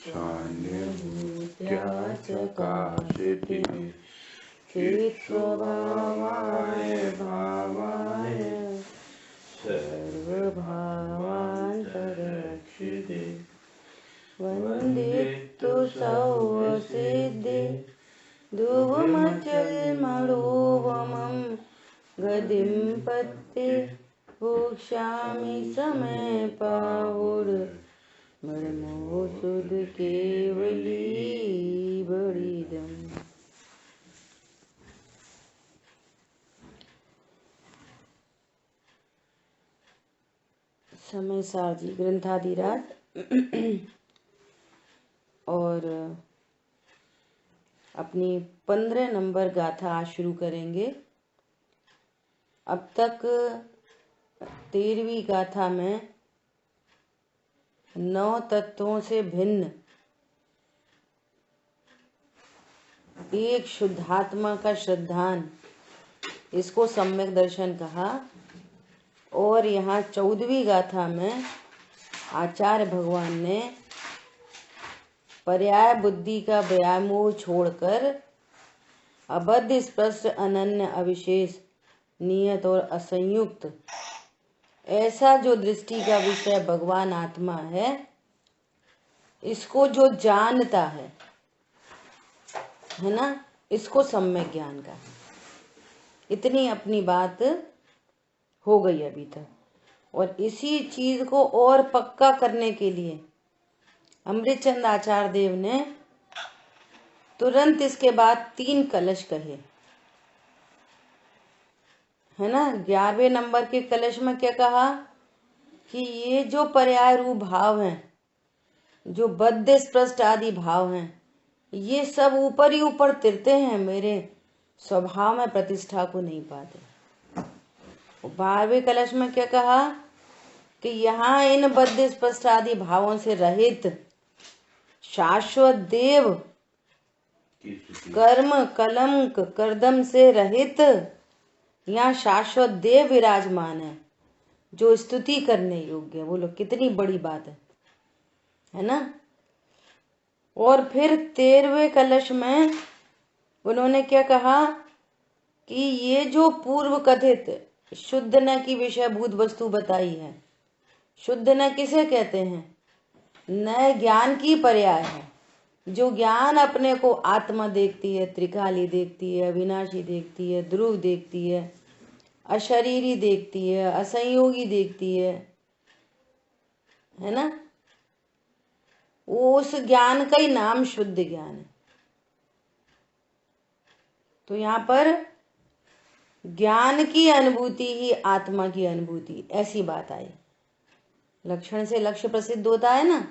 क्षान्यभूत्या चकाशितिः चित्स्वभावाय भावाय सर्वभावान्तरक्षिते वन्दितु सर्वसिद्धि ध्रुवमचलमणोवमं गदिं पत्ते भोक्ष्यामि समय पाहुर मर्मो सुध केवली बड़ीदम। समय सारजी ग्रंथाधिराज और अपनी 15 नंबर गाथा आज शुरू करेंगे। अब तक 13वीं गाथा में 9 तत्वों से भिन्न एक शुद्धात्मा का श्रद्धान, इसको सम्यक दर्शन कहा। और यहाँ 14वीं गाथा में आचार्य भगवान ने पर्याय बुद्धि का व्यामोह छोड़कर अबद्ध स्पष्ट अनन्य अविशेष नियत और असंयुक्त ऐसा जो दृष्टि का विषय भगवान आत्मा है, इसको जो जानता है ना, इसको सम्यक ज्ञान का। इतनी अपनी बात हो गई अभी तक। और इसी चीज को और पक्का करने के लिए अमृतचंद आचार्य देव ने तुरंत इसके बाद 3 कलश कहे, है ना। 11वें नंबर के कलश में क्या कहा कि ये जो पर्याय रूप भाव हैं, जो बद्ध स्पष्ट आदि भाव हैं, ये सब ऊपर ही ऊपर तिरते हैं, मेरे स्वभाव में प्रतिष्ठा को नहीं पाते। 12वें कलश में क्या कहा कि यहाँ इन बद्ध स्पष्ट आदि भावों से रहित शाश्वत देव, कर्म कलंक कर्दम से रहित यहाँ शाश्वत देव विराजमान है, जो स्तुति करने योग्य है। बोलो कितनी बड़ी बात है ना। और फिर 13वें कलश में उन्होंने क्या कहा कि ये जो पूर्व कथित शुद्ध न की विषयभूत वस्तु बताई है, शुद्ध न किसे कहते हैं? न ज्ञान की पर्याय है। जो ज्ञान अपने को आत्मा देखती है, त्रिकाली देखती है, अविनाशी देखती है, ध्रुव देखती है, अशरीरी देखती है, असंयोगी देखती है ना। वो उस ज्ञान का ही नाम शुद्ध ज्ञान है। तो यहाँ पर ज्ञान की अनुभूति ही आत्मा की अनुभूति, ऐसी बात आई। लक्षण से लक्ष्य प्रसिद्ध होता है ना।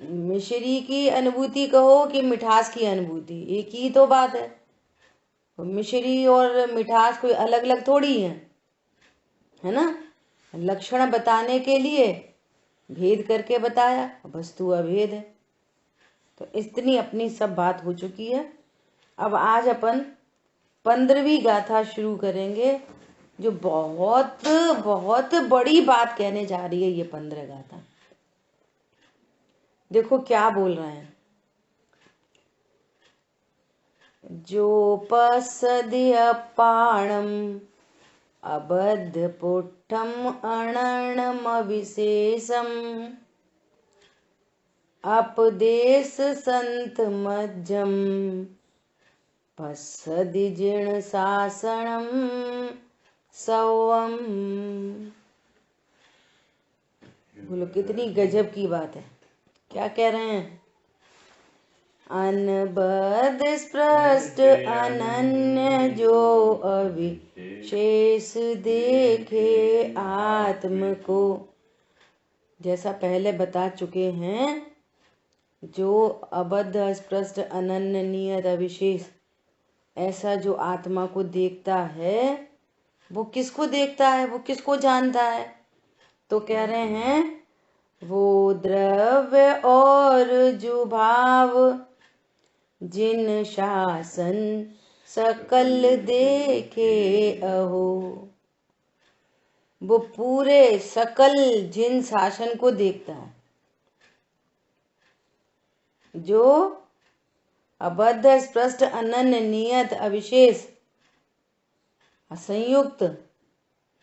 मिश्री की अनुभूति कहो कि मिठास की अनुभूति, एक ही तो बात है। मिश्री और मिठास कोई अलग अलग थोड़ी है ना। लक्षण बताने के लिए भेद करके बताया, वस्तु अभेद है। तो इतनी अपनी सब बात हो चुकी है। अब आज अपन 15वीं गाथा शुरू करेंगे, जो बहुत बहुत बड़ी बात कहने जा रही है। ये 15 गाथा देखो क्या बोल रहे हैं। जोपसद्य पाणम अबद्ध पुट्ठम अणणम विशेषम अपदेश संत मज्जम पसदि जीर्ण शासनम सवम। बोलो कितनी गजब की बात है। क्या कह रहे हैं? अनबद्ध स्पष्ट अनन्य जो अविशेष देखे आत्म को। जैसा पहले बता चुके हैं, जो अबद्ध स्पष्ट अनन्य नियत अविशेष ऐसा जो आत्मा को देखता है, वो किसको देखता है, वो किसको जानता है? तो कह रहे हैं वो द्रव्य और जो भाव जिन शासन सकल देखे अहो। वो पूरे सकल जिन शासन को देखता है। जो अबद्ध स्पष्ट अनन्य नियत अविशेष असंयुक्त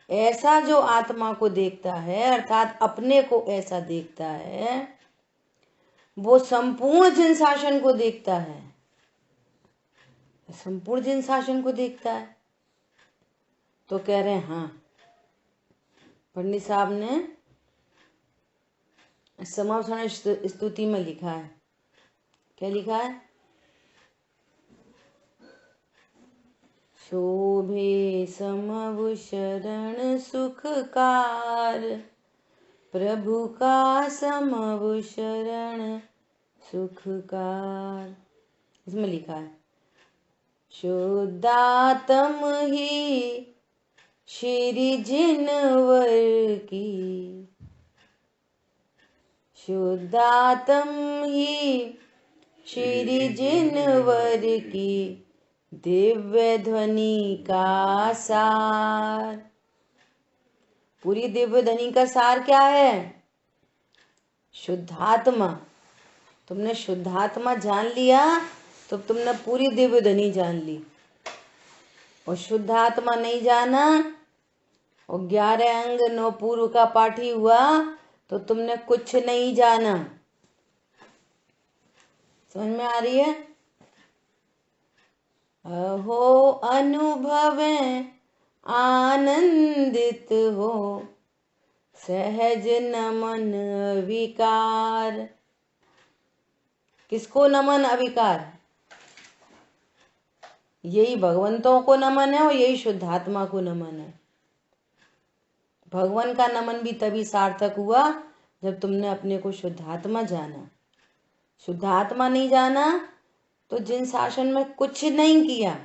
ऐसा जो आत्मा को देखता है, अर्थात अपने को ऐसा देखता है, वो संपूर्ण जिन शासन को देखता है, संपूर्ण जिन शासन को देखता है। तो कह रहे हैं हाँ, पंडित साहब ने समावसारण स्तुति में लिखा है। क्या लिखा है? शोभे समभु शरण सुखकार, प्रभु का समभु शरण सुखकार। इसमें लिखा है शुद्धात्म ही श्री जिनवर की, शुद्धात्म ही श्री जिनवर की, दिव्य ध्वनि का सार। पूरी दिव्य ध्वनि का सार क्या है? शुद्धात्मा। तुमने शुद्धात्मा जान लिया तो तुमने पूरी दिव्य ध्वनि जान ली। और शुद्धात्मा नहीं जाना और 11 अंग 9 पूर्व का पाठी हुआ तो तुमने कुछ नहीं जाना। समझ में आ रही है? अहो अनुभवें आनंदित हो, सहज नमन विकार। किसको नमन अविकार? यही भगवंतों को नमन है और यही शुद्धात्मा को नमन है। भगवान का नमन भी तभी सार्थक हुआ जब तुमने अपने को शुद्धात्मा जाना। शुद्धात्मा नहीं जाना तो जिन शासन में कुछ नहीं किया,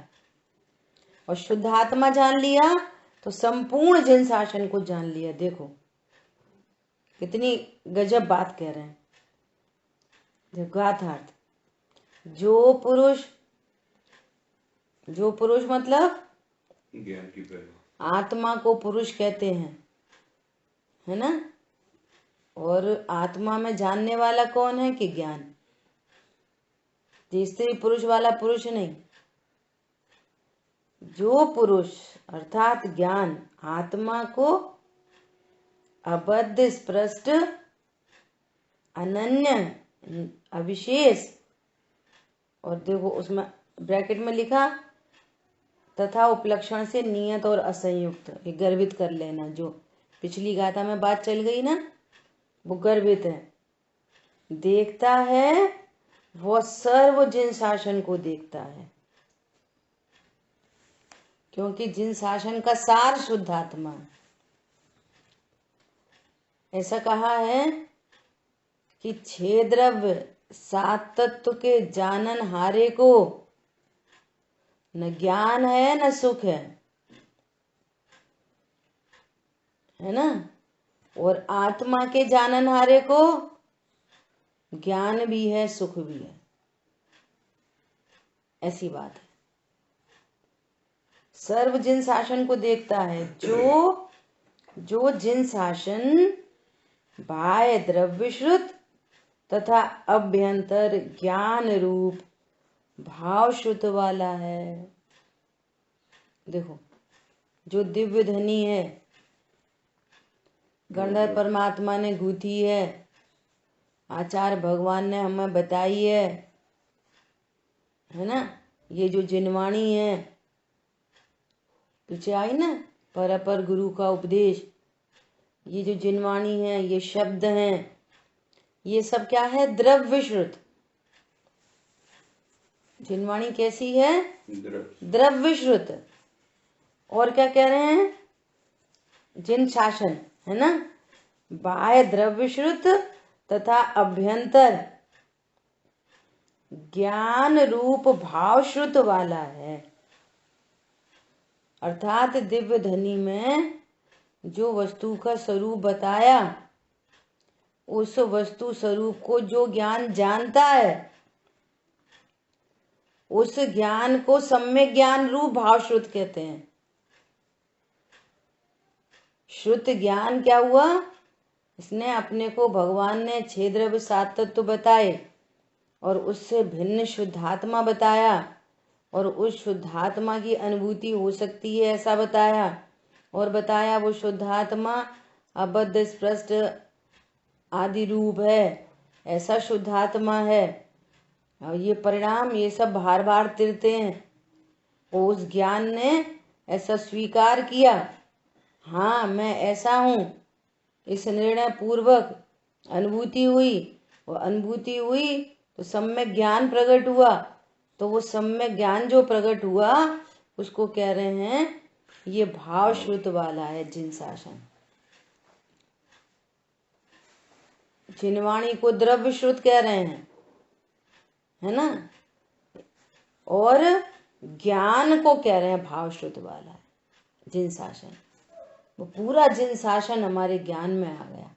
और शुद्धात्मा जान लिया तो संपूर्ण जिन शासन को जान लिया। देखो कितनी गजब बात कह रहे हैं। गाथार्थ, जो पुरुष मतलब ज्ञान की पहचान। आत्मा को पुरुष कहते हैं, है ना? और आत्मा में जानने वाला कौन है? कि ज्ञान। स्त्री पुरुष वाला पुरुष नहीं, जो पुरुष अर्थात ज्ञान आत्मा को अबद्ध स्पष्ट अनन्य अविशेष, और देखो उसमें ब्रैकेट में लिखा तथा उपलक्षण से नियत और असंयुक्त। ये गर्वित कर लेना, जो पिछली गाथा में बात चल गई ना, वो गर्वित है। देखता है वो सर्व जिन शासन को देखता है, क्योंकि जिन शासन का सार शुद्धात्मा। ऐसा कहा है कि 6 द्रव्य 7 तत्व के जानन हारे को न ज्ञान है न सुख है ना? और आत्मा के जानन हारे को ज्ञान भी है सुख भी है। ऐसी बात है। सर्व जिन शासन को देखता है, जो जिन शासन बाह्य द्रव्यश्रुत तथा अभ्यंतर ज्ञान रूप भाव श्रुत वाला है। देखो जो दिव्य ध्वनि है गणधर परमात्मा ने गूंथी है, आचार्य भगवान ने हमें बताई है ना? ये जो जिनवाणी है, पीछे आई ना, पर गुरु का उपदेश, ये जो जिनवाणी है, ये शब्द हैं, ये सब क्या है? द्रव्यश्रुत। जिनवाणी कैसी है? द्रव्यश्रुत। और क्या कह रहे हैं? जिन शासन है ना, बाह्य द्रव्यश्रुत तथा अभ्यंतर ज्ञान रूप भाव श्रुत वाला है। अर्थात दिव्य ध्वनि में जो वस्तु का स्वरूप बताया, उस वस्तु स्वरूप को जो ज्ञान जानता है, उस ज्ञान को सम्यक ज्ञान रूप भाव श्रुत कहते हैं। श्रुत ज्ञान क्या हुआ? इसने अपने को, भगवान ने 6 द्रव्य 7 तत्व बताए, और उससे भिन्न शुद्धात्मा बताया, और उस शुद्धात्मा की अनुभूति हो सकती है ऐसा बताया, और बताया वो शुद्धात्मा अबद्ध स्पष्ट आदि रूप है, ऐसा शुद्धात्मा है। और ये परिणाम ये सब बार बार तिरते हैं। उस ज्ञान ने ऐसा स्वीकार किया, हाँ मैं ऐसा हूँ, इस निर्णय पूर्वक अनुभूति हुई, और अनुभूति हुई तो सम्यक ज्ञान प्रकट हुआ। तो वो सम्यक ज्ञान जो प्रकट हुआ उसको कह रहे हैं ये भाव श्रुत वाला है जिन शासन। जिनवाणी को द्रव्य श्रुत कह रहे हैं, है ना, और ज्ञान को कह रहे हैं भाव श्रुत वाला है जिन शासन। वो पूरा जिन शासन हमारे ज्ञान में आ गया।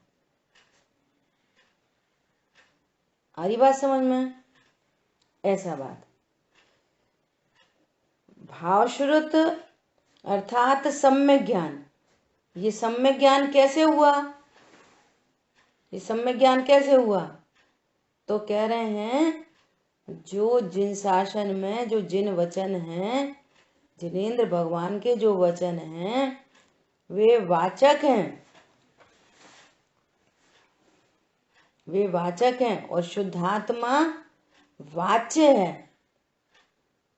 आ रही बात समझ में? ऐसा बात भाव श्रुत अर्थात सम्यक ज्ञान। ये सम्यक ज्ञान कैसे हुआ? ये सम्यक ज्ञान कैसे हुआ? तो कह रहे हैं जो जिन शासन में जो जिन वचन हैं, जिनेंद्र भगवान के जो वचन हैं वे वाचक हैं, वे वाचक हैं, और शुद्धात्मा वाच्य है।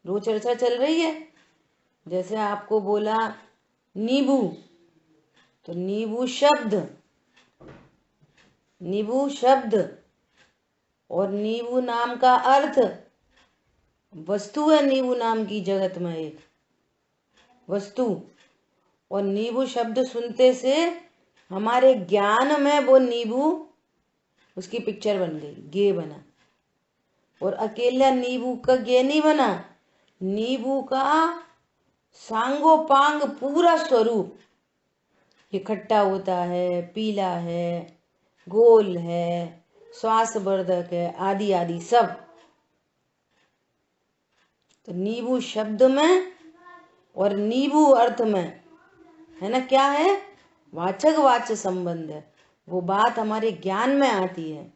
रोज चर्चा चल रही है। जैसे आपको बोला नींबू, तो नींबू शब्द, नींबू शब्द और नींबू नाम का अर्थ वस्तु है। नींबू नाम की जगत में एक वस्तु, और नींबू शब्द सुनते से हमारे ज्ञान में वो नींबू उसकी पिक्चर बन गई, गे बना। और अकेला नींबू का गे नहीं बना, नींबू का सांगो पांग पूरा स्वरूप, ये खट्टा होता है, पीला है, गोल है, श्वासवर्धक है, आदि आदि सब। तो नींबू शब्द में और नींबू अर्थ में है ना, क्या है? वाचक वाच्य संबंध है। वो बात हमारे ज्ञान में आती है।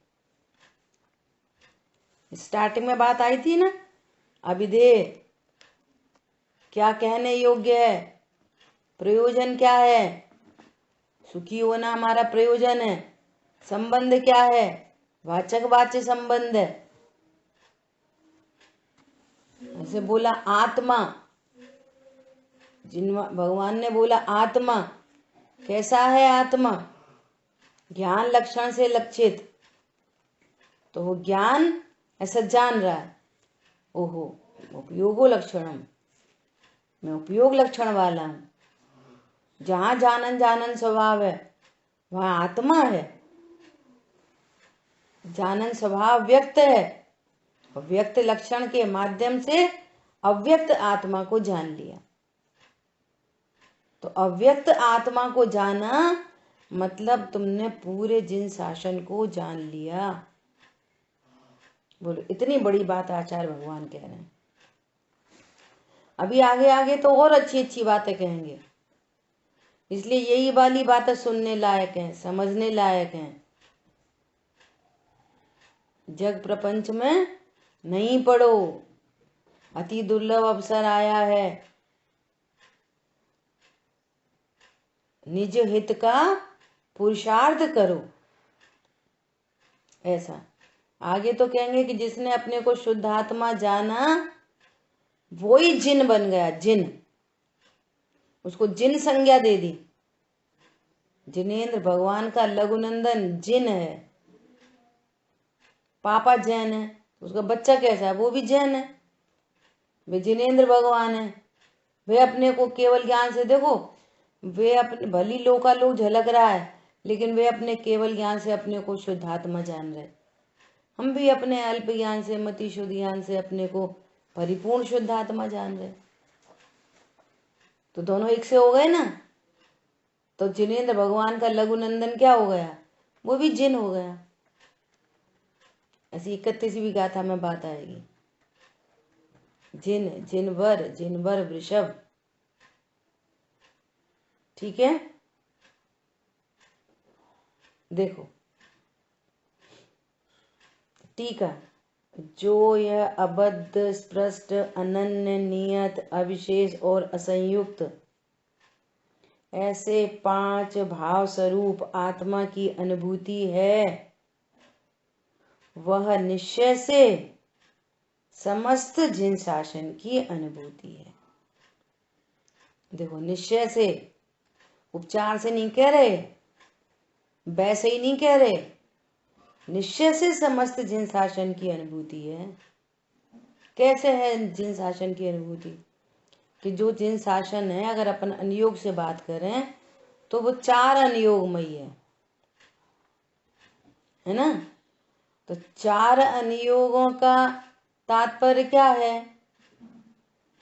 स्टार्टिंग में बात आई थी ना, अभिधेय क्या कहने योग्य है, प्रयोजन क्या है, सुखी होना हमारा प्रयोजन है, संबंध क्या है, वाचक वाच्य संबंध है। ऐसे बोला आत्मा, जिन भगवान ने बोला आत्मा, कैसा है आत्मा? ज्ञान लक्षण से लक्षित। तो वो ज्ञान ऐसा जान रहा है, ओहो उपयोगो लक्षणम, मैं उपयोग लक्षण वाला हूं। जहां जानन जानन स्वभाव है वहां आत्मा है। जानन स्वभाव व्यक्त है, और व्यक्त लक्षण के माध्यम से अव्यक्त आत्मा को जान लिया। तो अव्यक्त आत्मा को जाना मतलब तुमने पूरे जिन शासन को जान लिया। बोलो, इतनी बड़ी बात आचार्य भगवान कह रहे हैं। अभी आगे आगे तो और अच्छी अच्छी बातें कहेंगे, इसलिए यही वाली बातें सुनने लायक हैं, समझने लायक हैं। जग प्रपंच में नहीं पढ़ो, अति दुर्लभ अवसर आया है। निज हित का पुरुषार्थ करो। ऐसा आगे तो कहेंगे कि जिसने अपने को शुद्ध आत्मा जाना वो ही जिन बन गया। जिन, उसको जिन संज्ञा दे दी। जिनेंद्र भगवान का लघुनंदन जिन है। पापा जैन है, उसका बच्चा कैसा है? वो भी जैन है। वे जिनेंद्र भगवान है। वे अपने को केवल ज्ञान से, देखो वे अपने भली लोकालोक झलक रहा है, लेकिन वे अपने केवल ज्ञान से अपने को शुद्धात्मा जान रहे। हम भी अपने अल्प ज्ञान से, मति शुद्ध ज्ञान से अपने को परिपूर्ण शुद्धात्मा जान रहे। तो दोनों एक से हो गए ना। तो जिनेंद्र भगवान का लघुनंदन क्या हो गया? वो भी जिन हो गया। ऐसी 31वीं गाथा में बात आएगी। जिन, जिनवर वृषभ। ठीक है, देखो टीका। जो यह अबद्ध, स्पष्ट, अनन्य, नियत, अविशेष और असंयुक्त ऐसे 5 भाव स्वरूप आत्मा की अनुभूति है, वह निश्चय से समस्त जिन शासन की अनुभूति है। देखो, निश्चय से, उपचार से नहीं कह रहे, वैसे ही नहीं कह रहे, निश्चय से समस्त जिन शासन की अनुभूति है। कैसे है जिन शासन की अनुभूति? कि जो जिन शासन है, अगर अपन अनुयोग से बात करें तो वो 4 अनुयोगमयी है ना। तो 4 अनुयोगों का तात्पर्य क्या है?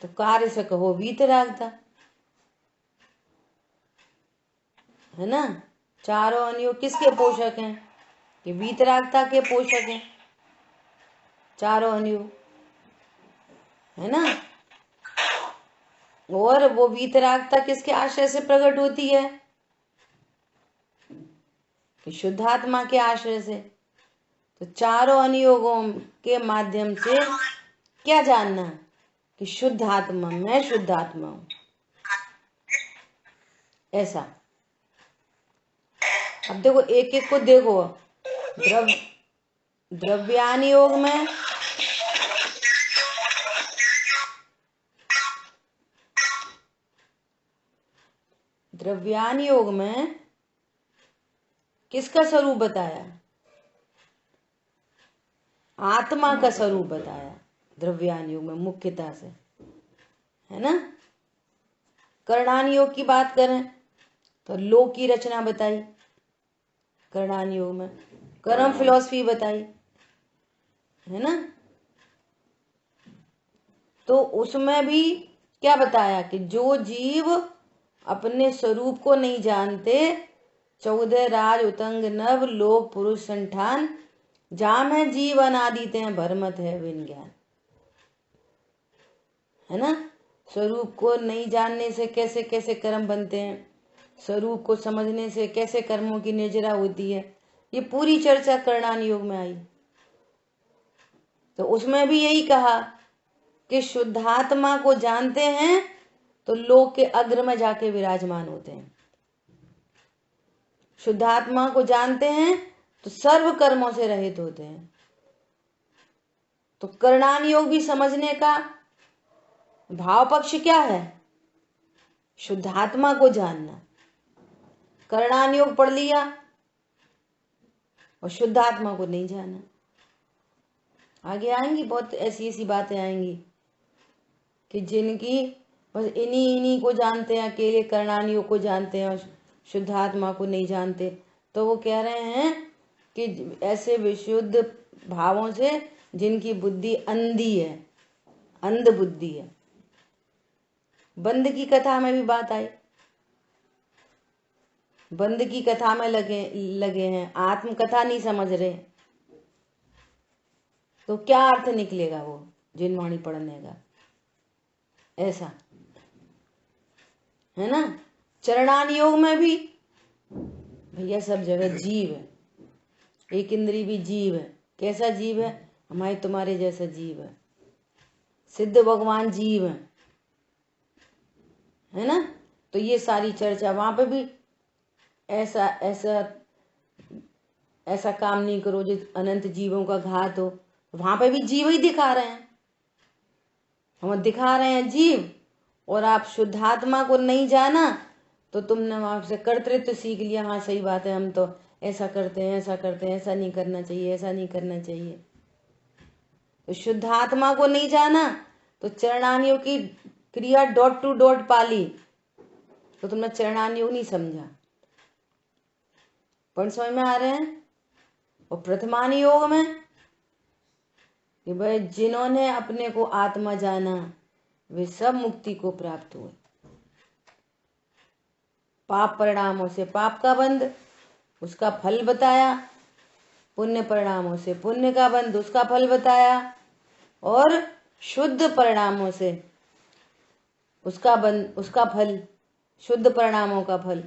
तो कार्य से कहो वीतरागता, है ना। चारों अनुयोग किसके पोषक हैं? कि वीतरागता के पोषक हैं चारों अनुयोग, है ना। और वो वीतरागता किसके आश्रय से प्रकट होती है? कि शुद्धात्मा के आश्रय से। तो चारों अनुयोगों के माध्यम से क्या जानना? कि शुद्धात्मा, मैं शुद्धात्मा हूं, ऐसा। अब देखो, एक एक को देखो। द्रव्यान योग में किसका स्वरूप बताया? आत्मा का स्वरूप बताया द्रव्यान योग में मुख्यता से, है ना। करणान योग की बात करें तो लोक की रचना बताई करणान योग में, कर्म फिलॉसफी बताई, है ना। तो उसमें भी क्या बताया? कि जो जीव अपने स्वरूप को नहीं जानते, 14 राज उतंग नव लोक पुरुष संठान, जाम है जीव अनादिते हैं भरमत है विज्ञान, है ना। स्वरूप को नहीं जानने से कैसे कैसे कर्म बनते हैं, स्वरूप को समझने से कैसे कर्मों की निर्जरा होती है, ये पूरी चर्चा करणान योग में आई। तो उसमें भी यही कहा कि शुद्धात्मा को जानते हैं तो लोक के अग्र में जाके विराजमान होते हैं। शुद्धात्मा को जानते हैं तो सर्व कर्मों से रहित होते हैं। तो करणान योग भी समझने का भाव पक्ष क्या है? शुद्धात्मा को जानना। करणान योग पढ़ लिया और शुद्धात्मा को नहीं जाना। आगे आएंगी बहुत ऐसी ऐसी बातें आएंगी कि जिनकी बस इन्हीं को जानते हैं, अकेले करणान योग को जानते हैं और शुद्धात्मा को नहीं जानते। तो वो कह रहे हैं कि ऐसे विशुद्ध भावों से जिनकी बुद्धि अंधी है, अंध बुद्धि है। बंद की कथा में भी बात आई, बंद की कथा में लगे हैं, आत्म कथा नहीं समझ रहे, तो क्या अर्थ निकलेगा वो जिनवाणी पढ़ने का? ऐसा है ना। चरणान योग में भी भैया सब जगह जीव है, एक इंद्री भी जीव है। कैसा जीव है? हमारे तुम्हारे जैसा जीव है। सिद्ध भगवान जीव है ना। तो ये सारी चर्चा वहां पे भी ऐसा ऐसा ऐसा काम नहीं करो जो अनंत जीवों का घात हो। वहां पे भी जीव ही दिखा रहे हैं, हम दिखा रहे हैं जीव। और आप शुद्धात्मा को नहीं जाना तो तुमने वहां से कर्तृत्व सीख लिया। हाँ सही बात है, हम तो ऐसा करते हैं, ऐसा करते हैं, ऐसा नहीं करना चाहिए, ऐसा नहीं करना चाहिए। तो शुद्धात्मा को नहीं जाना तो चरणानियों की क्रिया डॉट टू डॉट पाली तो तुमने चरणानियोग नहीं समझा। पण समझ में आ रहे हैं। और प्रथमान योग में कि भाई जिन्होंने अपने को आत्मा जाना वे सब मुक्ति को प्राप्त हुए। पाप परिणामों से पाप का बंध, उसका फल बताया। पुण्य परिणामों से पुण्य का बंध, उसका फल बताया। और शुद्ध परिणामों से उसका बंध, उसका फल, शुद्ध परिणामों का फल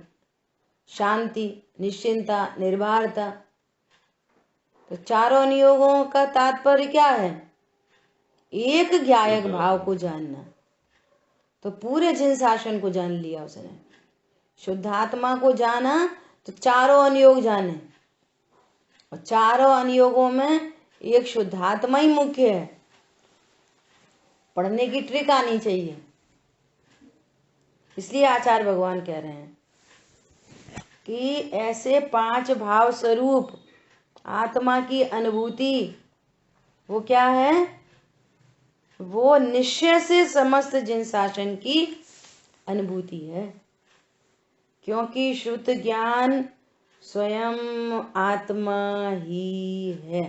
शांति, निश्चिंता, निर्भरता, तो चारों अनुयोगों का तात्पर्य क्या है? एक ज्ञायक भाव को जानना। तो पूरे जिन शासन को जान लिया उसने। शुद्धात्मा को जाना तो चारों अनुयोग जाने, और चारों अनुयोगों में एक शुद्धात्मा ही मुख्य है। पढ़ने की ट्रिक आनी चाहिए। इसलिए आचार्य भगवान कह रहे हैं कि ऐसे 5 भाव स्वरूप आत्मा की अनुभूति वो क्या है? वो निश्चय से समस्त जिन शासन की अनुभूति है, क्योंकि शुद्ध ज्ञान स्वयं आत्मा ही है।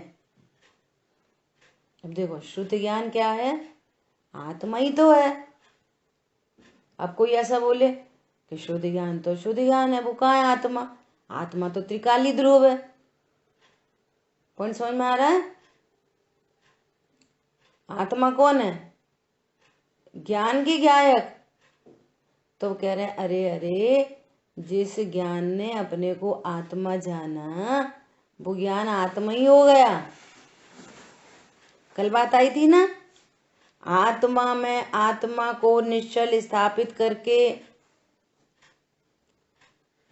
अब देखो, शुद्ध ज्ञान क्या है? आत्मा ही तो है। अब कोई ऐसा बोले कि शुद्ध ज्ञान तो शुद्ध ज्ञान है, वो कहाँ है आत्मा? आत्मा तो त्रिकाली ध्रुव है। कौन समझ में आ रहा है? आत्मा कौन है? ज्ञान की ज्ञायक। तो कह रहे हैं अरे अरे, जिस ज्ञान ने अपने को आत्मा जाना वो ज्ञान आत्मा ही हो गया। कल बात आई थी ना, आत्मा में आत्मा को निश्चल स्थापित करके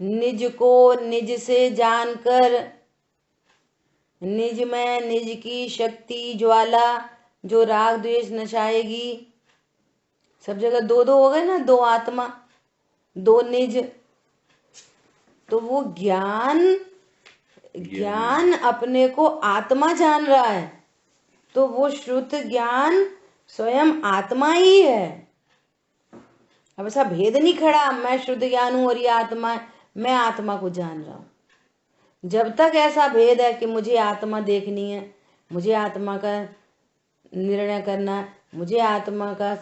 निज को निज से जानकर निज में निज की शक्ति ज्वाला जो राग द्वेष नचाएगी। सब जगह दो दो हो गए ना, 2 आत्मा 2 निज। तो वो ज्ञान अपने को आत्मा जान रहा है, तो वो शुद्ध ज्ञान स्वयं आत्मा ही है। अब ऐसा भेद नहीं खड़ा मैं शुद्ध ज्ञान हूं और ये आत्मा है, मैं आत्मा को जान रहा हूं। जब तक ऐसा भेद है कि मुझे आत्मा देखनी है, मुझे आत्मा का निर्णय करना है, मुझे आत्मा का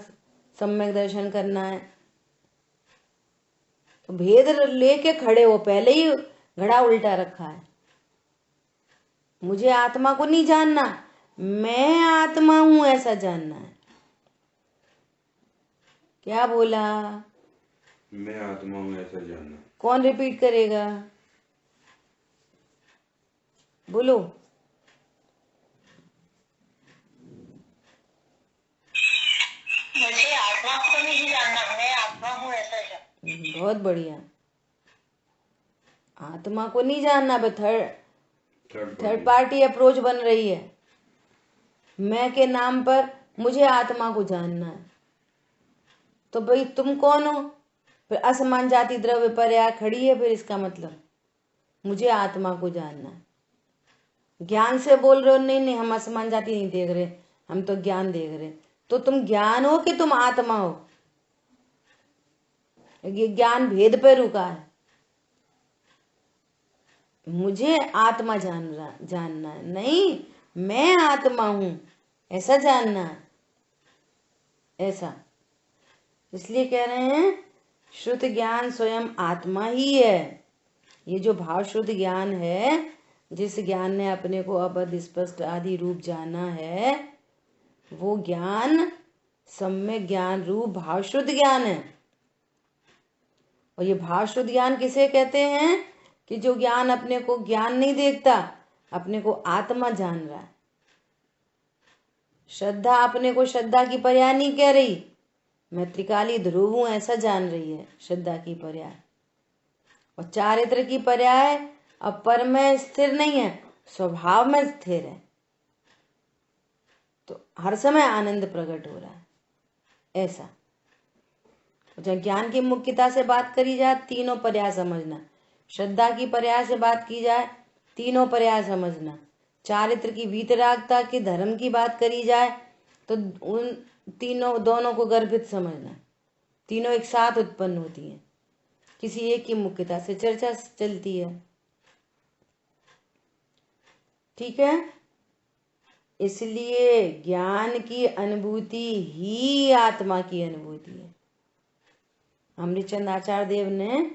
सम्यक दर्शन करना है, तो भेद लेके खड़े हो, पहले ही घड़ा उल्टा रखा है। मुझे आत्मा को नहीं जानना, मैं आत्मा हूं ऐसा जानना है। क्या बोला? मैं आत्मा हूं ऐसा जानना। कौन रिपीट करेगा? बोलो। मुझे आत्मा को नहीं जानना, मैं आत्मा हूँ ऐसा जानना। बहुत बढ़िया। आत्मा को नहीं जानना, थर्ड पार्टी अप्रोच बन रही है। मैं के नाम पर मुझे आत्मा को जानना है। तो भाई तुम कौन हो? फिर असमान जाति द्रव्य पर्याय खड़ी है, फिर इसका मतलब मुझे आत्मा को जानना है। ज्ञान से बोल रहे हो? नहीं नहीं, हम असमान जाति नहीं देख रहे, हम तो ज्ञान देख रहे। तो तुम ज्ञान हो कि तुम आत्मा हो? ये ज्ञान भेद पे रुका है। मुझे आत्मा जानना है, नहीं मैं आत्मा हूं ऐसा जानना है, ऐसा। इसलिए कह रहे हैं शुद्ध ज्ञान स्वयं आत्मा ही है। ये जो भाव शुद्ध ज्ञान है, जिस ज्ञान ने अपने को अबध स्पष्ट आदि रूप जाना है, वो ज्ञान सम्यक ज्ञान रूप भाव शुद्ध ज्ञान है। और ये भाव शुद्ध ज्ञान किसे कहते हैं? कि जो ज्ञान अपने को ज्ञान नहीं देखता, अपने को आत्मा जान रहा है। श्रद्धा अपने को श्रद्धा की पर्याय नहीं कह रही, मैं त्रिकाली ध्रुव हूं ऐसा जान रही है श्रद्धा की पर्याय। और चारित्र की पर्याय अपर में स्थिर नहीं है, स्वभाव में स्थिर है, तो हर समय आनंद प्रकट हो रहा है ऐसा। जब ज्ञान की मुख्यता से बात करी जाए, तीनों पर्याय समझना। श्रद्धा की पर्याय से बात की जाए, तीनों पर्याय समझना। चारित्र की वीतरागता की धर्म की बात करी जाए, तो उन तीनों दोनों को गर्भित समझना। तीनों एक साथ उत्पन्न होती हैं, किसी एक की मुख्यता से चर्चा चलती है। ठीक है? इसलिए ज्ञान की अनुभूति ही आत्मा की अनुभूति है। अमृतचंद आचार्य देव ने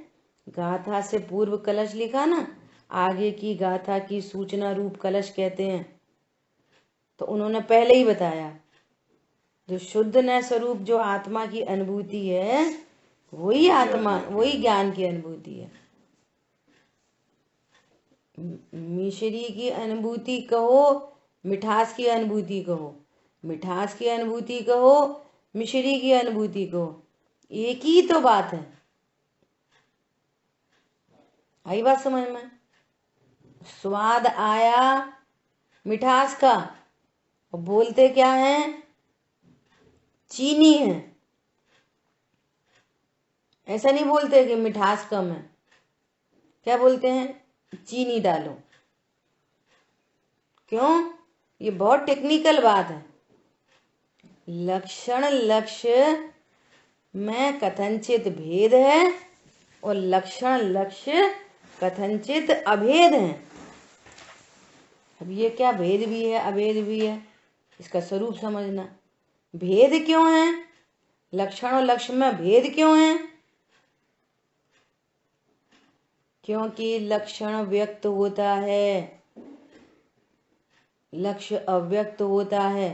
गाथा से पूर्व कलश लिखा ना, आगे की गाथा की सूचना रूप कलश कहते हैं। तो उन्होंने पहले ही बताया, जो शुद्ध न स्वरूप जो आत्मा की अनुभूति है, वही आत्मा, वही ज्ञान की अनुभूति है। मिश्री की अनुभूति कहो, मिठास की अनुभूति कहो, मिठास की अनुभूति कहो, मिश्री की अनुभूति कहो, एक ही तो बात है। आई बात समझ में? स्वाद आया मिठास का और बोलते क्या है? चीनी है। ऐसा नहीं बोलते कि मिठास कम है, क्या बोलते हैं? चीनी डालो। क्यों? ये बहुत टेक्निकल बात है। लक्षण लक्ष्य में कथनचित भेद है और लक्षण लक्ष्य कथनचित अभेद है। अब ये क्या भेद भी है अभेद भी है, इसका स्वरूप समझना। भेद क्यों है? लक्षण और लक्ष्य में भेद क्यों है? क्योंकि लक्षण व्यक्त होता है, लक्ष्य अव्यक्त होता है।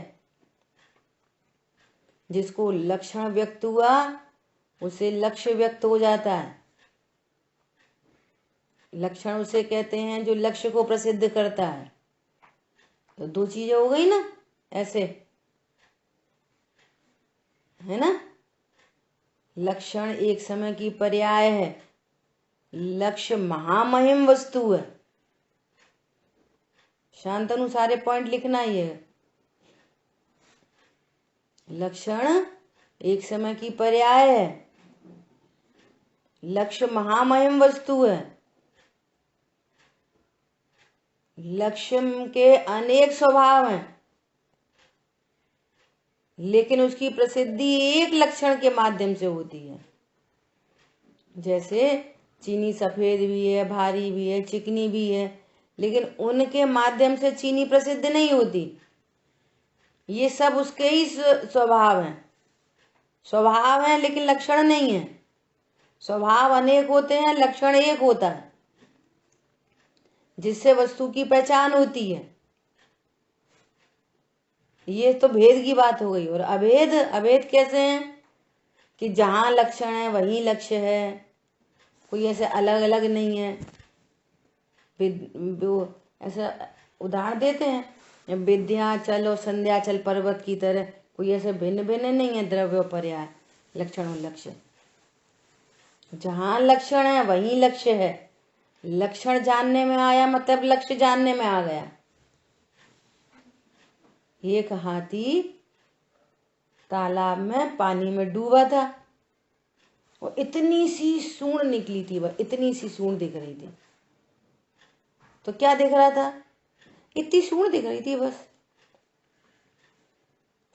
जिसको लक्षण व्यक्त हुआ उसे लक्ष्य व्यक्त हो जाता है। लक्षण उसे कहते हैं जो लक्ष्य को प्रसिद्ध करता है। तो दो चीजें हो गई ना, ऐसे है ना। लक्षण एक समय की पर्याय है, लक्ष्य महामहिम वस्तु है। शांतनु सारे पॉइंट लिखना ही है। लक्षण एक समय की पर्याय है, लक्ष्य महामहिम वस्तु है। लक्ष्य के अनेक स्वभाव हैं, लेकिन उसकी प्रसिद्धि एक लक्षण के माध्यम से होती है। जैसे चीनी सफेद भी है, भारी भी है, चिकनी भी है, लेकिन उनके माध्यम से चीनी प्रसिद्ध नहीं होती। ये सब उसके ही स्वभाव हैं। स्वभाव है लेकिन लक्षण नहीं है। स्वभाव अनेक होते हैं, लक्षण एक होता है, जिससे वस्तु की पहचान होती है। ये तो भेद की बात हो गई। और अभेद, अभेद कैसे है? कि जहां लक्षण है वहीं लक्ष्य है, कोई ऐसे अलग अलग नहीं है। ऐसा उदाहरण देते हैं, विद्याचल और संध्याचल पर्वत की तरह, कोई ऐसे भिन्न भिन्न नहीं है द्रव्य पर्याय, लक्षण और लक्ष्य। जहां लक्षण है वहीं लक्ष्य है। लक्षण जानने में आया मतलब लक्ष्य जानने में आ गया। एक हाथी तालाब में पानी में डूबा था और इतनी सी सूंड निकली थी, वह इतनी सी सूंड दिख रही थी। तो क्या दिख रहा था? इतनी सूंड दिख रही थी, बस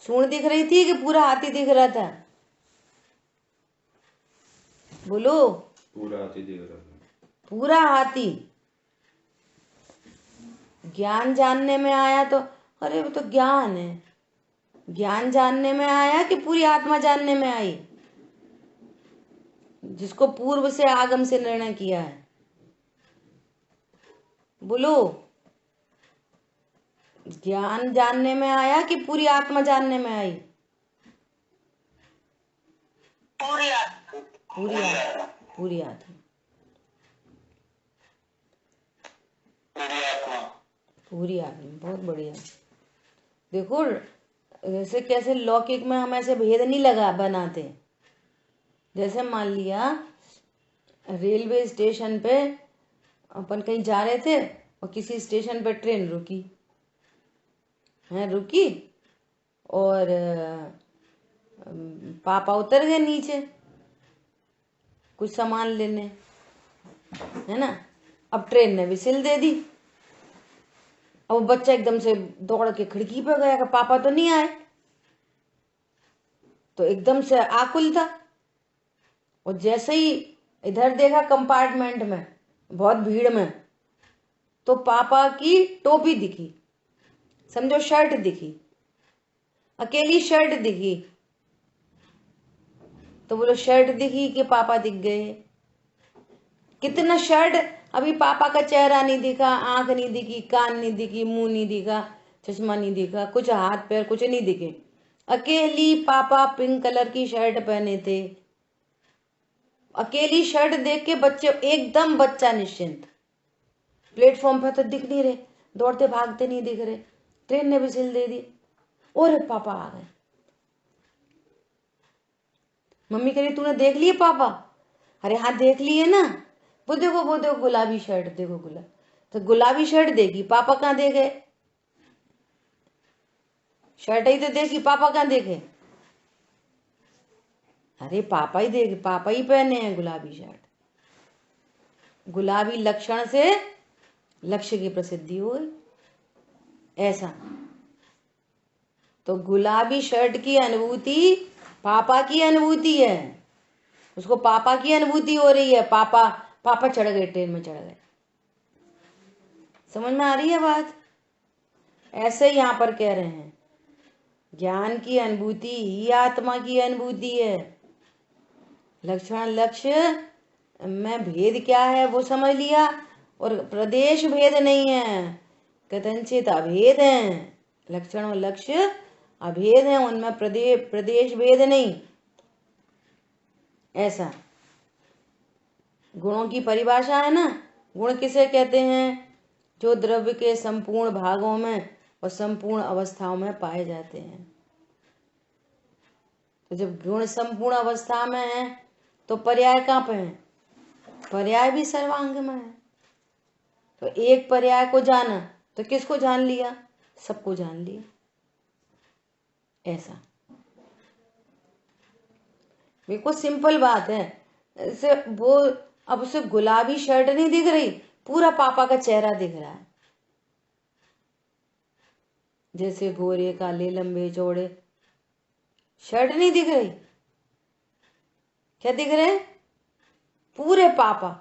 सूंड दिख रही थी कि पूरा हाथी दिख रहा था? बोलो। पूरा हाथी दिख रहा था। पूरा हाथी। ज्ञान जानने में आया तो अरे वो तो ज्ञान है। ज्ञान जानने में आया कि पूरी आत्मा जानने में आई, जिसको पूर्व से आगम से निर्णय किया है? बोलो। ज्ञान जानने में आया कि पूरी आत्मा जानने में आई? पूरी आत्मा। पूरी आत्मा, पूरी आत्मा, पूरी आत्मा। पूरी आत्मा। बहुत बढ़िया। देखो जैसे कैसे लौकिक में हम ऐसे भेद नहीं लगा बनाते। जैसे मान लिया रेलवे स्टेशन पे अपन कहीं जा रहे थे और किसी स्टेशन पे ट्रेन रुकी है, रुकी और पापा उतर गए नीचे कुछ सामान लेने, है ना। अब ट्रेन ने विसिल दे दी। अब वो बच्चा एकदम से दौड़ के खिड़की पे गया कि पापा तो नहीं आए। तो एकदम से आकुल था और जैसे ही इधर देखा कंपार्टमेंट में बहुत भीड़ में, तो पापा की टोपी दिखी, समझो शर्ट दिखी, अकेली शर्ट दिखी। तो बोलो शर्ट दिखी कि पापा दिख गए? कितना शर्ट, अभी पापा का चेहरा नहीं दिखा, आंख नहीं दिखी, कान नहीं दिखी, मुंह नहीं दिखा, चश्मा नहीं दिखा, कुछ हाथ पैर कुछ नहीं दिखे। अकेली पापा पिंक कलर की शर्ट पहने थे। अकेली शर्ट देख के बच्चे एकदम बच्चा निश्चिंत। प्लेटफॉर्म पर तो दिख नहीं रहे, दौड़ते भागते नहीं दिख रहे, ट्रेन ने विजिल दे दी, और पापा आ गए। मम्मी कह रही तूने देख लिए पापा? अरे हाँ देख लिए ना, वो देखो गुलाबी शर्ट, देखो गुलाब, तो गुलाबी शर्ट देखी, पापा कहाँ देखे? शर्ट ही तो देखी, पापा कहाँ देखे? अरे पापा ही देखे, पापा ही पहने हैं गुलाबी शर्ट। गुलाबी लक्षण से लक्ष्य की प्रसिद्धि हो गई, ऐसा। तो गुलाबी शर्ट की अनुभूति पापा की अनुभूति है, उसको पापा की अनुभूति हो रही है। पापा चढ़ गए, ट्रेन में चढ़ गए। समझ में आ रही है बात? ऐसे यहां पर कह रहे हैं, ज्ञान की अनुभूति ही आत्मा की अनुभूति है। लक्षण लक्ष्य में भेद क्या है वो समझ लिया, और प्रदेश भेद नहीं है, कथनचित अभेद है। लक्षण और लक्ष्य अभेद है, उनमें प्रदेश भेद नहीं, ऐसा। गुणों की परिभाषा है ना, गुण किसे कहते हैं? जो द्रव्य के संपूर्ण भागों में और संपूर्ण अवस्थाओं में पाए जाते हैं। तो जब गुण संपूर्ण अवस्था में है तो पर्याय कहाँ पे है? पर्याय भी सर्वांग में है। तो एक पर्याय को जाना तो किसको जान लिया? सबको जान लिया, ऐसा। बिल्कुल सिंपल बात है। ऐसे वो अब उसे गुलाबी शर्ट नहीं दिख रही, पूरा पापा का चेहरा दिख रहा है, जैसे गोरे काले लंबे चौड़े। शर्ट नहीं दिख रही, क्या दिख रहे? पूरे पापा,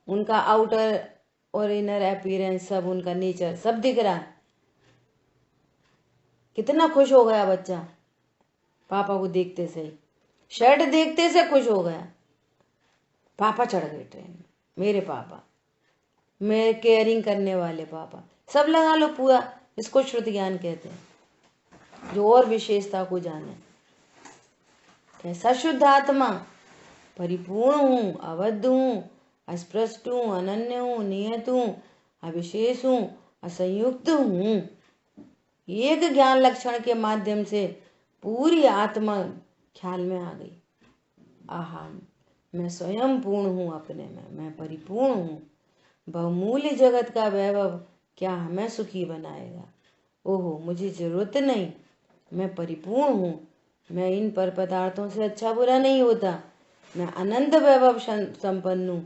उनका आउटर और इनर अपीयरेंस, सब उनका नेचर सब दिख रहा है। कितना खुश हो गया बच्चा पापा को देखते से ही, शर्ट देखते से खुश हो गया। पापा चढ़ गए ट्रेन में, मेरे पापा, मेरे केयरिंग करने वाले पापा। सब लगा लो पूरा, इसको श्रुति ज्ञान कहते हैं, जो और विशेषता को जाने। कैसा शुद्ध आत्मा? परिपूर्ण हूं, अवध हूं, अस्पृष्ट हूं, अनन्य हूं, नियत हूं, अविशेष हूं, असंयुक्त हूं। एक ज्ञान लक्षण के माध्यम से पूरी आत्मा ख्याल में आ गई। आहा, मैं स्वयं पूर्ण हूं अपने में, मैं परिपूर्ण हूं। बहुमूल्य जगत का वैभव क्या हमें सुखी बनाएगा? ओहो, मुझे जरूरत नहीं, मैं परिपूर्ण हूं। मैं इन पर पदार्थों से अच्छा बुरा नहीं होता। मैं अनंत वैभव संपन्न हूं,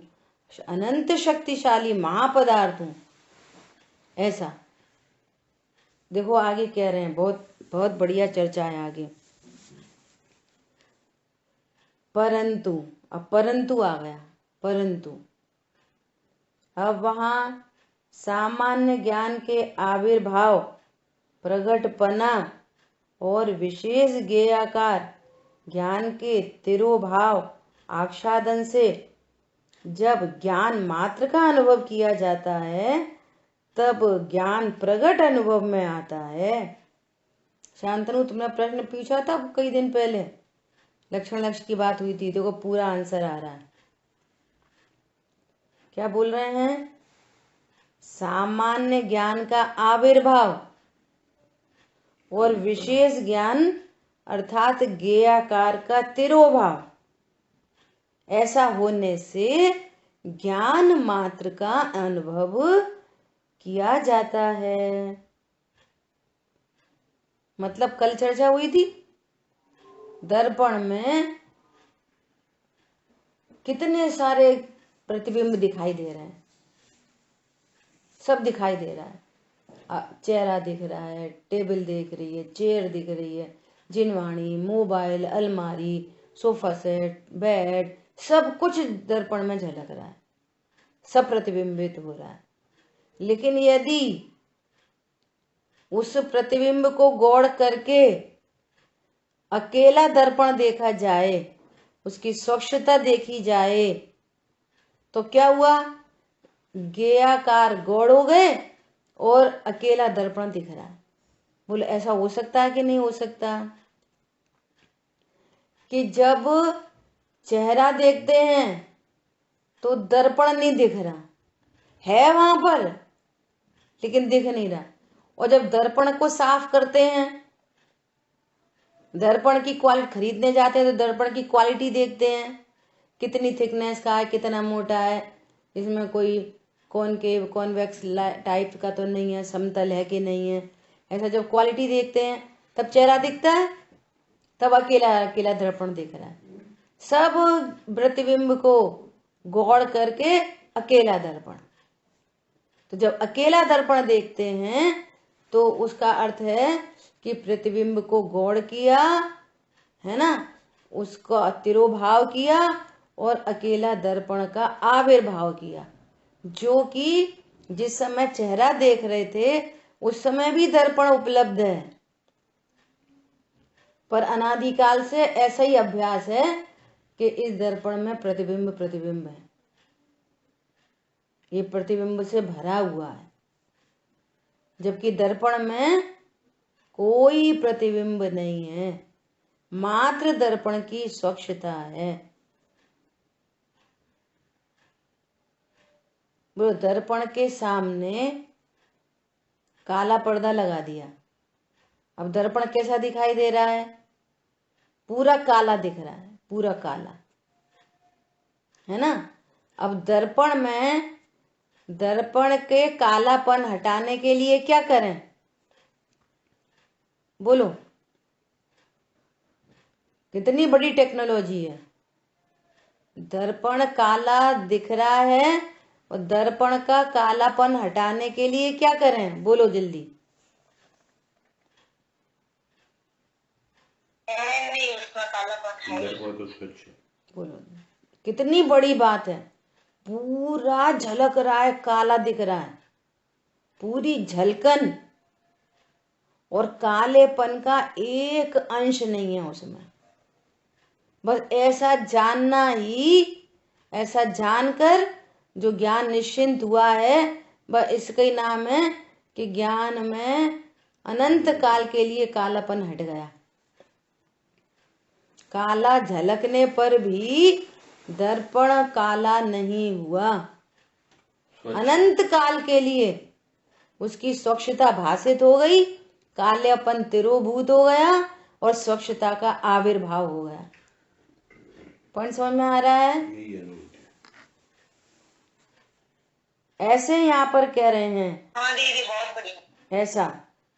अनंत शक्तिशाली महापदार्थ हूं, ऐसा। देखो आगे कह रहे हैं, बहुत बहुत बढ़िया चर्चा है आगे। परंतु, अब परंतु आ गया, परंतु अब वहां सामान्य ज्ञान के आविर्भाव, प्रगटपना और विशेष ज्ञेयाकार ज्ञान के तिरोभाव आच्छादन से जब ज्ञान मात्र का अनुभव किया जाता है, तब ज्ञान प्रगट अनुभव में आता है। शांतनु, तुमने प्रश्न पूछा था कई दिन पहले, लक्षण लक्ष्य की बात हुई थी, देखो पूरा आंसर आ रहा है। क्या बोल रहे हैं? सामान्य ज्ञान का आविर्भाव और विशेष ज्ञान अर्थात ज्ञेयाकार का तिरोभाव, ऐसा होने से ज्ञान मात्र का अनुभव किया जाता है। मतलब कल चर्चा हुई थी, दर्पण में कितने सारे प्रतिबिंब दिखाई दे रहे हैं, सब दिखाई दे रहा है। चेहरा दिख रहा है, टेबल दिख रही है, चेयर दिख रही है, जिनवाणी, मोबाइल, अलमारी, सोफा सेट, बेड, सब कुछ दर्पण में झलक रहा है, सब प्रतिबिंबित हो रहा है। लेकिन यदि उस प्रतिबिंब को गौड़ करके अकेला दर्पण देखा जाए, उसकी स्वच्छता देखी जाए, तो क्या हुआ? ज्ञेयाकार गौड़ हो गए और अकेला दर्पण दिख रहा है। बोले ऐसा हो सकता है कि नहीं हो सकता? कि जब चेहरा देखते हैं तो दर्पण नहीं दिख रहा, है वहां पर, लेकिन दिख नहीं रहा। और जब दर्पण को साफ करते हैं, दर्पण की क्वालिटी खरीदने जाते हैं तो दर्पण की क्वालिटी देखते हैं, कितनी थिकनेस का है, कितना मोटा है, इसमें कोई कॉनकेव कॉन्वेक्स टाइप का तो नहीं है, समतल है कि नहीं है। ऐसा जब क्वालिटी देखते हैं तब चेहरा दिखता है, तब अकेला अकेला दर्पण दिख रहा है। सब प्रतिबिंब को गौड़ करके अकेला दर्पण। तो जब अकेला दर्पण देखते हैं तो उसका अर्थ है कि प्रतिबिंब को गौड़ किया है ना, उसका तिरोभाव किया और अकेला दर्पण का आविर्भाव किया। जो कि जिस समय चेहरा देख रहे थे उस समय भी दर्पण उपलब्ध है, पर अनादिकाल से ऐसा ही अभ्यास है कि इस दर्पण में प्रतिबिंब प्रतिबिंब है, ये प्रतिबिंब से भरा हुआ है, जबकि दर्पण में कोई प्रतिबिंब नहीं है, मात्र दर्पण की स्वच्छता है। वो दर्पण के सामने काला पर्दा लगा दिया, अब दर्पण कैसा दिखाई दे रहा है? पूरा काला दिख रहा है, पूरा काला, है ना। अब दर्पण में दर्पण के कालापन हटाने के लिए क्या करें? बोलो, कितनी बड़ी टेक्नोलॉजी है। दर्पण काला दिख रहा है और दर्पण का कालापन हटाने के लिए क्या करें? बोलो जल्दी। नहीं, उसका कालापन है ही। दर्पण तो स्वच्छ है। बोलो, कितनी बड़ी बात है। पूरा झलक रहा है, काला दिख रहा है, पूरी झलकन, और कालेपन का एक अंश नहीं है उसमें। बस ऐसा जानना ही, ऐसा जानकर जो ज्ञान निश्चिंत हुआ है, बस इसका ही नाम है कि ज्ञान में अनंत काल के लिए कालापन हट गया। काला झलकने पर भी दर्पण काला नहीं हुआ, अनंत काल के लिए उसकी स्वच्छता भासित हो गई, कालेपन तिरोभूत हो गया और स्वच्छता का आविर्भाव हो गया। पॉइंट समझ में आ रहा है? यही अनुभूति ऐसे यहाँ पर कह रहे हैं, हाँ दीदी, बहुत बढ़िया। ऐसा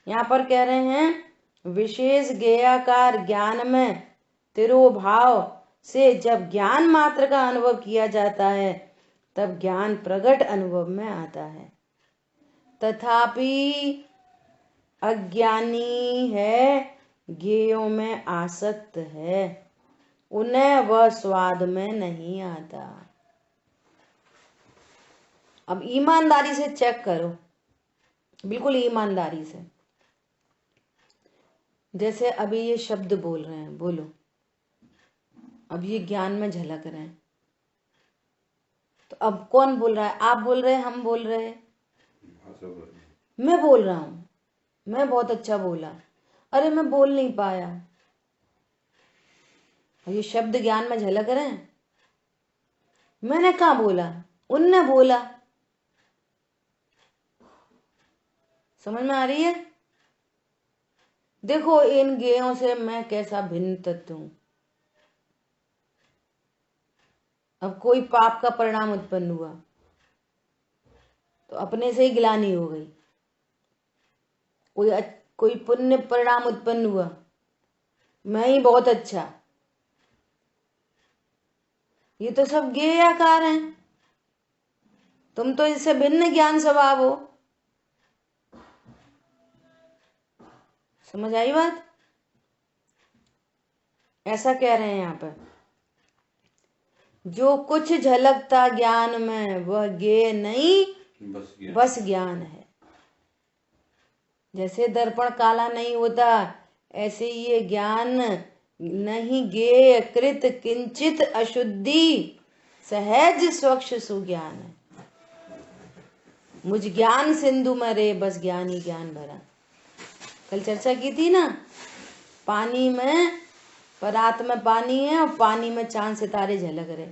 यहाँ पर कह रहे हैं, विशेष ज्ञेयाकार ज्ञान में तिरोभाव से जब ज्ञान मात्र का अनुभव किया जाता है तब ज्ञान प्रगट अनुभव में आता है। तथापि अज्ञानी है, ज्ञेयों में आसक्त है, उन्हें वह स्वाद में नहीं आता। अब ईमानदारी से चेक करो, बिल्कुल ईमानदारी से। जैसे अभी ये शब्द बोल रहे हैं, बोलो, अब ये ज्ञान में झलक रहे हैं, तो अब कौन बोल रहा है? आप बोल रहे हैं, हम बोल रहे हैं, भाषा पर मैं बोल रहा हूं, मैं बहुत अच्छा बोला, अरे मैं बोल नहीं पाया। अब ये शब्द ज्ञान में झलक रहे हैं। मैंने कहाँ बोला, उनने बोला। समझ में आ रही है? देखो इन ज्ञेयों से मैं कैसा भिन्न तत्व हूं। अब कोई पाप का परिणाम उत्पन्न हुआ तो अपने से ही गिलानी हो गई, कोई पुण्य परिणाम उत्पन्न हुआ, मैं ही बहुत अच्छा। ये तो सब ज्ञेय आकार हैं, तुम तो इससे भिन्न ज्ञान स्वभाव हो। समझ आई बात? ऐसा कह रहे हैं यहाँ पर, जो कुछ झलकता ज्ञान में वह ज्ञेय नहीं, बस ज्ञान है। जैसे दर्पण काला नहीं होता, ऐसे ये ज्ञान नहीं ज्ञेय कृत किंचित अशुद्धि, सहज स्वच्छ सुज्ञान है। मुझ ज्ञान सिंधु में रे बस ज्ञान ही ज्ञान भरा। कल चर्चा की थी ना, पानी में, परात में पानी है और पानी में चांद सितारे झलक रहे।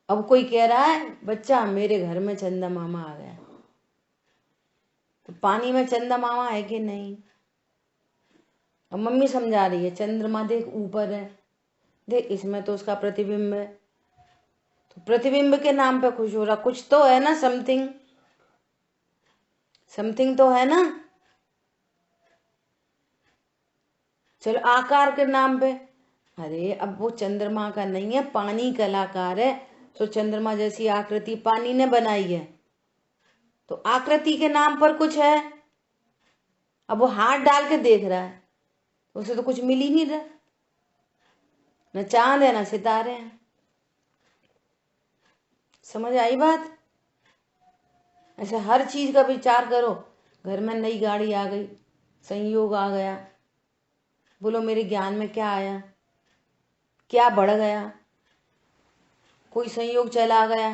अब कोई कह रहा है बच्चा मेरे घर में चंदा मामा आ गया, तो पानी में चंदा मामा है कि नहीं? अब मम्मी समझा रही है चंद्रमा देख ऊपर है, देख इसमें तो उसका प्रतिबिंब है, तो प्रतिबिंब के नाम पे खुश हो रहा, कुछ तो है ना, समथिंग समथिंग तो है ना। चलो आकार के नाम पे, अरे अब वो चंद्रमा का नहीं है, पानी कलाकार है, तो चंद्रमा जैसी आकृति पानी ने बनाई है, तो आकृति के नाम पर कुछ है। अब वो हाथ डाल के देख रहा है, उसे तो कुछ मिल ही नहीं रहा, न चांद है न सितारे हैं। समझ आई बात? ऐसे हर चीज का विचार करो। घर में नई गाड़ी आ गई, संयोग आ गया, बोलो मेरे ज्ञान में क्या आया, क्या बढ़ गया? कोई संयोग चला गया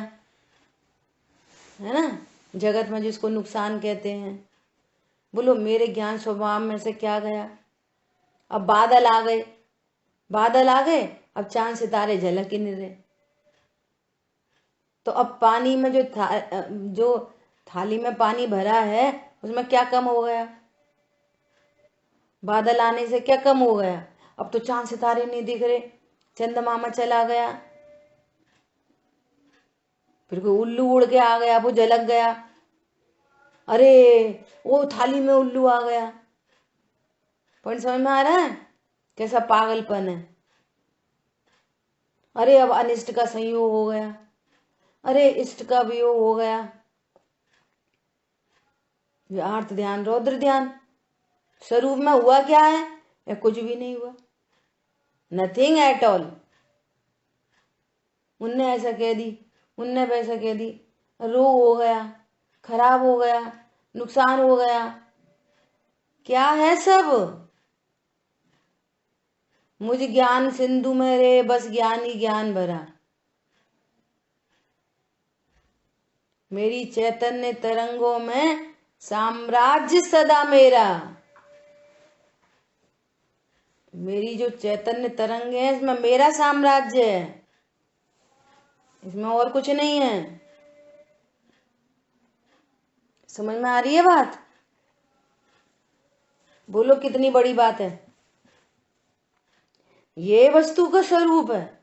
है ना, जगत में जिसको नुकसान कहते हैं, बोलो मेरे ज्ञान स्वभाव में से क्या गया? अब बादल आ गए, बादल आ गए, अब चांद सितारे झलक ही नहीं रहे, तो अब पानी में जो थाली में पानी भरा है उसमें क्या कम हो गया? बादल आने से क्या कम हो गया? अब तो चांद सितारे नहीं दिख रहे, चंद्रमा चला गया, फिर कोई उल्लू उड़ के आ गया, वो झलक गया, अरे वो थाली में उल्लू आ गया। पॉइंट समझ में आ रहा है? कैसा पागलपन है। अरे अब अनिष्ट का संयोग हो गया, अरे इष्ट का वियोग हो गया। आर्त ध्यान रौद्र ध्यान, स्वरूप में हुआ क्या है? या कुछ भी नहीं हुआ, नथिंग एट ऑल। उनने ऐसा कह दी, उनने वैसा कह दी, रोग हो गया, खराब हो गया, नुकसान हो गया, क्या है सब? मुझ ज्ञान सिंधु में रे बस ज्ञान ही ज्ञान भरा, मेरी चैतन्य तरंगों में साम्राज्य सदा मेरा। मेरी जो चैतन्य तरंग है इसमें मेरा साम्राज्य है, इसमें और कुछ नहीं है। समझ में आ रही है बात? बोलो कितनी बड़ी बात है। ये वस्तु का स्वरूप है,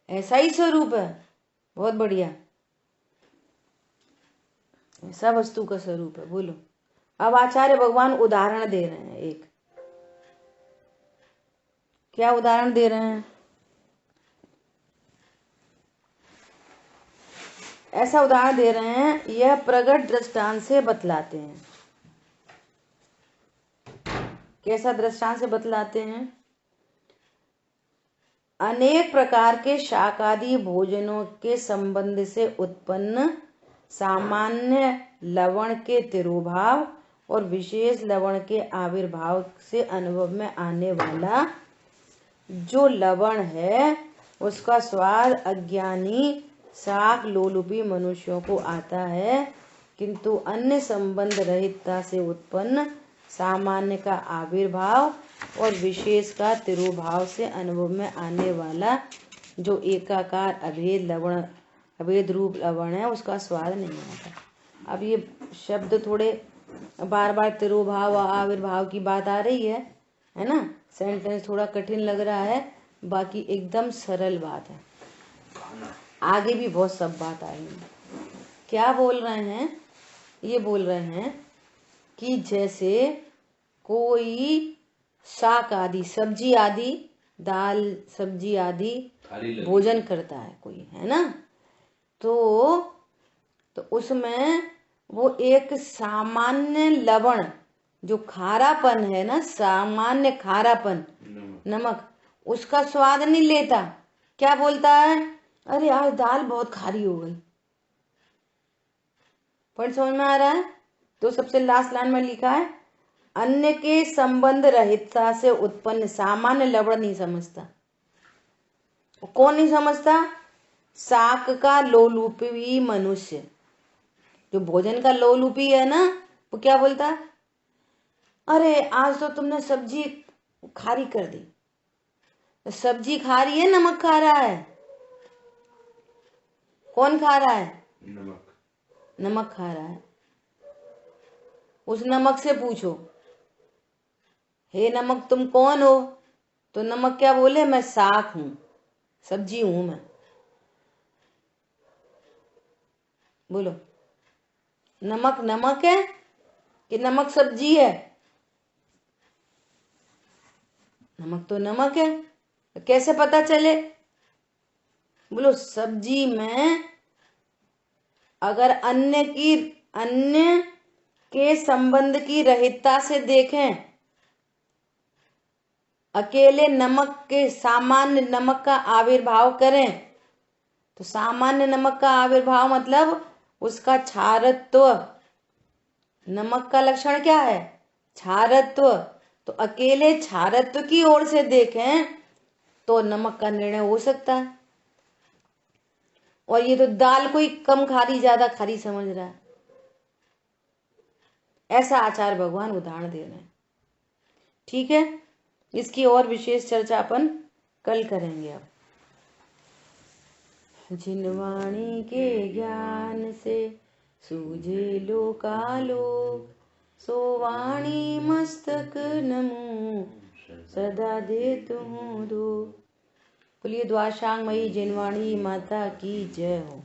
ऐसा ही स्वरूप है, बहुत बढ़िया, ऐसा वस्तु का स्वरूप है। बोलो अब आचार्य भगवान उदाहरण दे रहे हैं एक, क्या उदाहरण दे रहे हैं? ऐसा उदाहरण दे रहे हैं, यह प्रगट दृष्टांत से बतलाते हैं। कैसा दृष्टांत से बतलाते हैं? अनेक प्रकार के शाकादि भोजनों के संबंध से उत्पन्न सामान्य लवण के तिरोभाव और विशेष लवण के आविर्भाव से अनुभव में आने वाला जो लवण है उसका स्वाद अज्ञानी शाक लोलुपी मनुष्यों को आता है, किंतु अन्य संबंध रहितता से उत्पन्न सामान्य का आविर्भाव और विशेष का तिरोभाव से अनुभव में आने वाला जो एकाकार अभेद लवण, अभेद रूप लवण है उसका स्वाद नहीं आता। अब ये शब्द थोड़े बार बार तिरोभाव और आविर्भाव की बात आ रही है ना, सेंटेंस थोड़ा कठिन लग रहा है, बाकी एकदम सरल बात है, आगे भी बहुत सब बात आएगी। क्या बोल रहे हैं? ये बोल रहे हैं कि जैसे कोई शाक आदि, सब्जी आदि, दाल सब्जी आदि भोजन करता है कोई, है ना, तो उसमें वो एक सामान्य लवण जो खारापन है ना, सामान्य खारापन नमक, उसका स्वाद नहीं लेता। क्या बोलता है? अरे यार दाल बहुत खारी हो गई। पॉइंट समझ में आ रहा है? तो सबसे लास्ट लाइन में लिखा है अन्य के संबंध रहितता से उत्पन्न सामान्य लवण नहीं समझता। कौन नहीं समझता? शाक का लोलुपी मनुष्य, जो भोजन का लोलुपी है ना, वो क्या बोलता है? अरे आज तो तुमने सब्जी खारी कर दी। सब्जी खारी है, नमक खा रहा है, कौन खा रहा है? नमक। नमक खा रहा है। उस नमक से पूछो, हे नमक तुम कौन हो? तो नमक क्या बोले? मैं शाक हूं, सब्जी हूं मैं। बोलो, नमक नमक है कि नमक सब्जी है? नमक तो नमक है। तो कैसे पता चले? बोलो, सब्जी में अगर अन्य के संबंध की रहितता से देखें, अकेले नमक के सामान्य नमक का आविर्भाव करें, तो सामान्य नमक का आविर्भाव मतलब उसका क्षारत्व। नमक का लक्षण क्या है? क्षारत्व। तो अकेले क्षारत्व की ओर से देखें तो नमक का निर्णय हो सकता है। और ये तो दाल कोई कम खारी ज्यादा खारी समझ रहा है, ऐसा आचार्य भगवान उदाहरण दे रहे हैं। ठीक है, इसकी और विशेष चर्चा अपन कल करेंगे। अब जिनवाणी के ज्ञान से सूझे लोकालोक, सो वाणी मस्तक नमो सदा देतु हूँ दो। बोलिए द्वाशांग मई जिनवाणी माता की जय हो।